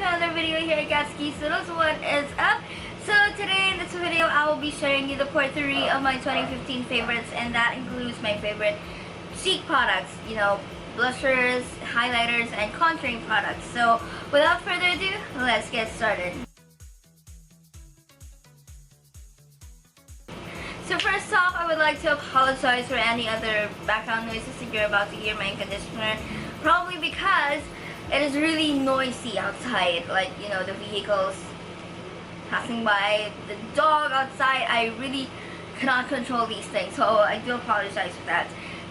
to another video here at yettezkiedoodle. What is up? So today in this video I will be sharing you the part 3 of my 2015 favorites, and that includes my favorite cheek products, you know, blushers, highlighters, and contouring products. So without further ado, let's get started. So first off, I would like to apologize for any other background noises that you're about to hear my conditioner, probably because it is really noisy outside, like, you know, the vehicles passing by, the dog outside. I really cannot control these things, so I do apologize for that.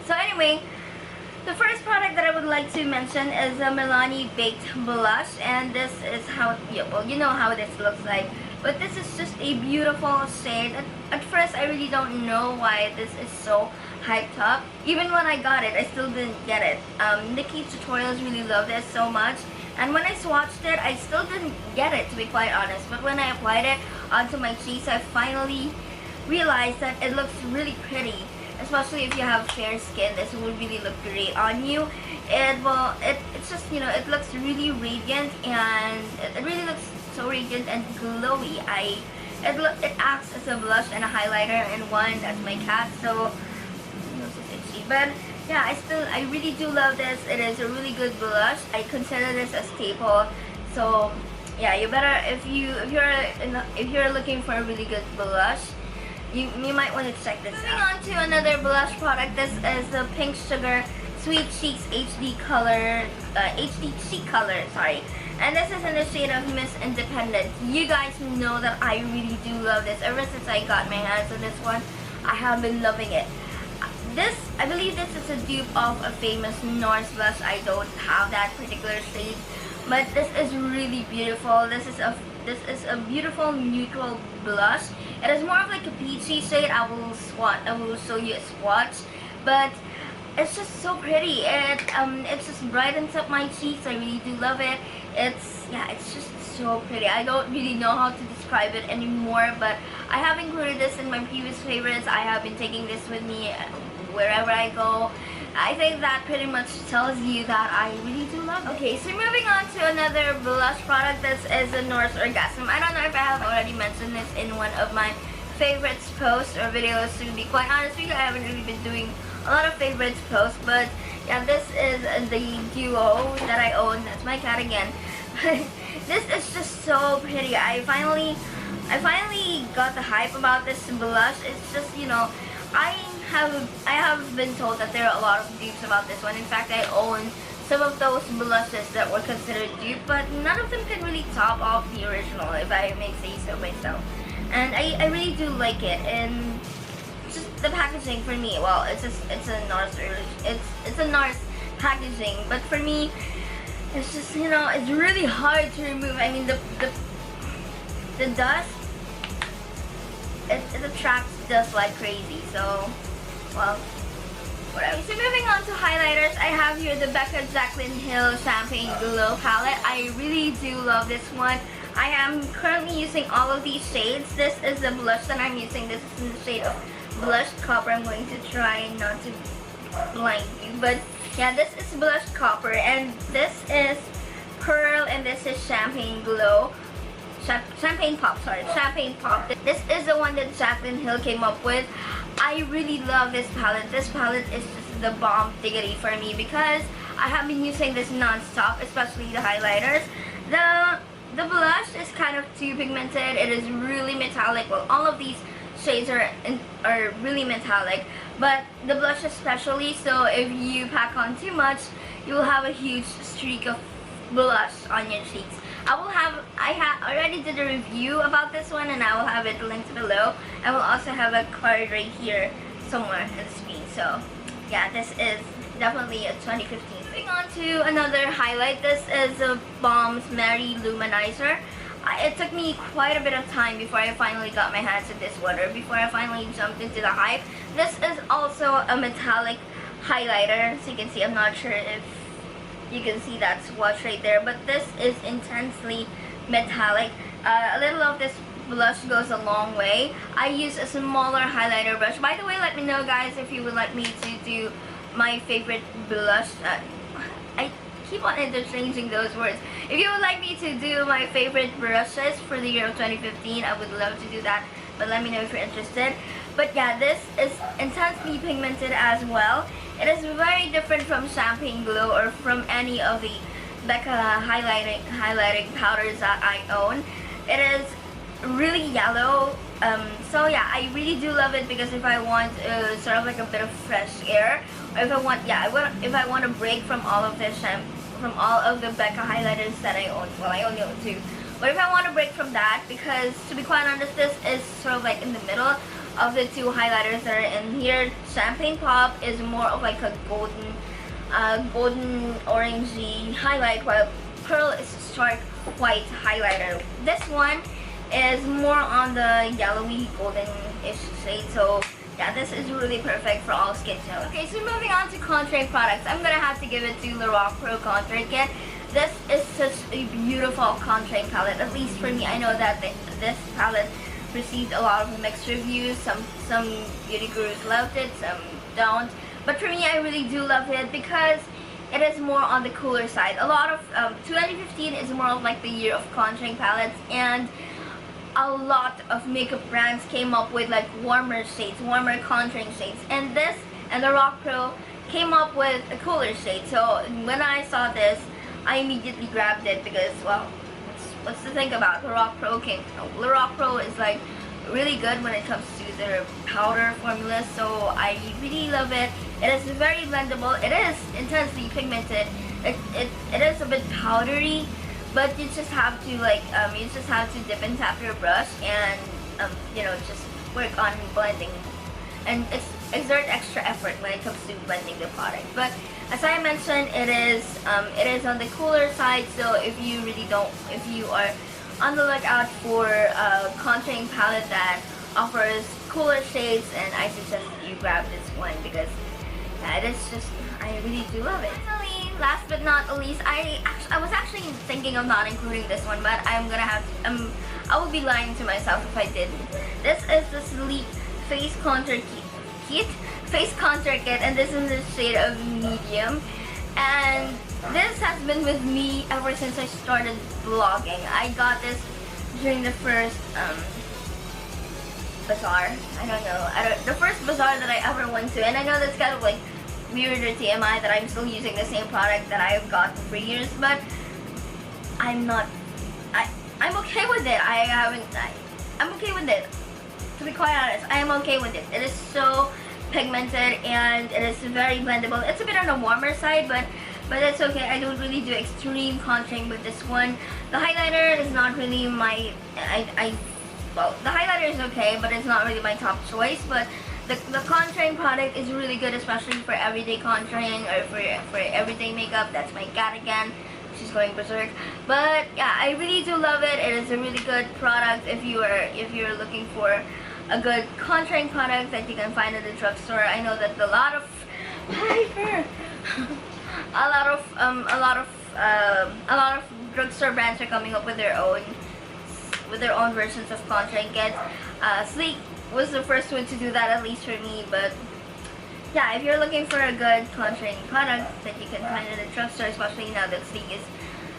So anyway, the first product that I would like to mention is a Milani Baked Blush, and this is how, well, you know how this looks like. But this is just a beautiful shade. At first, I really don't know why this is so hyped up. Even when I got it, I still didn't get it. Nikki's tutorials really love this so much. And when I swatched it, I still didn't get it, to be quite honest. But when I applied it onto my cheeks, I finally realized that it looks really pretty. Especially if you have fair skin, this will really look great on you. It's just, you know, it looks really radiant, and it really looks so radiant and glowy. It acts as a blush and a highlighter in one. That's my cat, so nose is itchy. But yeah, I really do love this. It is a really good blush. I consider this a staple. So yeah, you better, if you're looking for a really good blush, you might want to check this out. Moving on to another blush product. This is the Pink Sugar Sweet Cheeks HD cheek color, sorry. And this is in the shade of Miss Independent. You guys know that I really do love this. Ever since I got my hands on this one, I have been loving it. I believe this is a dupe of a famous Nars blush. I don't have that particular shade, but this is really beautiful. This is a beautiful neutral blush. It is more of like a peachy shade. I will show you a swatch, but it's just so pretty. It just brightens up my cheeks. I really do love it. It's just so pretty. I don't really know how to describe it anymore, but I have included this in my previous favorites. I have been taking this with me wherever I go. I think that pretty much tells you that I really do love it. Okay, so moving on to another blush product. This is the Nars Orgasm. I don't know if I have already mentioned this in one of my favorites posts or videos. To be quite honest with you, I haven't really been doing a lot of favorites posts, but yeah, this is the duo that I own. That's my cat again. This is just so pretty. I finally got the hype about this blush. It's just, you know, I have been told that there are a lot of dupes about this one. In fact, I own some of those blushes that were considered dupe, but none of them can really top off the original, if I may say so myself. And I really do like it. And just the packaging for me, well, it's a Nars packaging, but for me, it's just, you know, it's really hard to remove. I mean, the dust, it attracts dust like crazy. So, well, whatever. So moving on to highlighters, I have here the Becca Hill Champaigne Glow palette. I really do love this one. I am currently using all of these shades. This is the blush that I'm using. This is in the shade of Blushed Copper. I'm going to try not to blind you, but yeah, this is Blushed Copper, and this is Pearl, and this is Champagne Glow. Champagne Pop. This is the one that Jaclyn Hill came up with. I really love this palette. This palette is just the bomb diggity for me because I have been using this non-stop, especially the highlighters. The blush is kind of too pigmented. It is really metallic. Well, all of these shades are really metallic, but the blush especially. So if you pack on too much, you will have a huge streak of blush on your cheeks. I already did a review about this one, and I will have it linked below. I will also have a card right here somewhere on the screen. So yeah, this is definitely a 2015. Moving on to another highlight. This is a Balm's Mary Luminizer. It took me quite a bit of time before I finally got my hands on this one, or before I finally jumped into the hype. This is also a metallic highlighter. So you can see, I'm not sure if you can see that swatch right there, but this is intensely metallic. A little of this blush goes a long way. I use a smaller highlighter brush. By the way, let me know, guys, if you would like me to do my favorite blush. I keep on interchanging those words. If you would like me to do my favorite brushes for the year of 2015, I would love to do that, but let me know if you're interested. But yeah, this is intensely pigmented as well. It is very different from Champaigne Glow or from any of the Becca highlighting powders that I own. It is really yellow, so yeah, I really do love it because if I want sort of like a bit of fresh air, or if I want, if I want to break from all of the Becca highlighters that I own, well, I only own 2, but if I want to break from that, because to be quite honest, this is sort of like in the middle of the 2 highlighters that are in here. Champagne Pop is more of like a golden orangey highlight, while Pearl is stark white highlighter. This one is more on the yellowy golden-ish shade, so yeah, this is really perfect for all skin tones. Okay, so moving on to contouring products, I'm gonna have to give it to Lorac Pro Contour Kit. This is such a beautiful contouring palette, at least for me. I know that this palette received a lot of mixed reviews. Some beauty gurus loved it, some don't. But for me, I really do love it because it is more on the cooler side. A lot of 2015 is more of like the year of contouring palettes, and a lot of makeup brands came up with like warmer shades, warmer contouring shades, and this and the Lorac Pro came up with a cooler shade. So when I saw this, I immediately grabbed it because, well, what's to think about? Lorac Pro is like really good when it comes to their powder formula, so I really love it. It is very blendable. It is intensely pigmented. It is a bit powdery, but you just have to dip and tap your brush and you know, just work on blending, and exert extra effort when it comes to blending the product. But as I mentioned, it is on the cooler side, so if you are on the lookout for a contouring palette that offers cooler shades, and I suggest that you grab this one because it is just, I really do love it. Finally, last but not least, I was actually thinking of not including this one, but I'm gonna have to, I would be lying to myself if I didn't. This is the Sleek Face Contour Kit, and this is the shade of medium. And this has been with me ever since I started vlogging. I got this during the first bazaar. The first bazaar that I ever went to, and I know that's kind of like weird or TMI that I'm still using the same product that I've gotten for years, but I'm okay with it. I'm okay with it. To be quite honest, I am okay with it. It is so pigmented and it is very blendable. It's a bit on the warmer side, but it's okay. I don't really do extreme contouring with this one. The highlighter is not really my, well, the highlighter is okay, but it's not really my top choice. But the contouring product is really good, especially for everyday contouring or for everyday makeup. That's my cat again. She's going berserk. But yeah, I really do love it. It is a really good product if you're looking for a good contouring product that you can find at the drugstore. I know that a lot of drugstore brands are coming up with their own versions of contouring kits. Sleek was the first one to do that, at least for me. But yeah, if you're looking for a good contouring product that you can find at the drugstore, especially now that Sleek is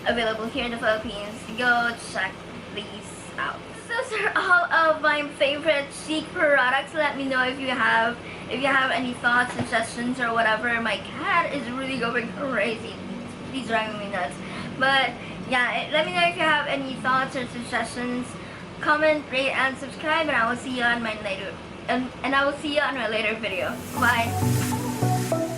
available here in the Philippines, go check these out. Those are all of my favorite Sleek products. Let me know if you have any thoughts, suggestions, or whatever. My cat is really going crazy. He's driving me nuts. But yeah, let me know if you have any thoughts or suggestions. Comment, rate, and subscribe, and I will see you on my later video. Bye.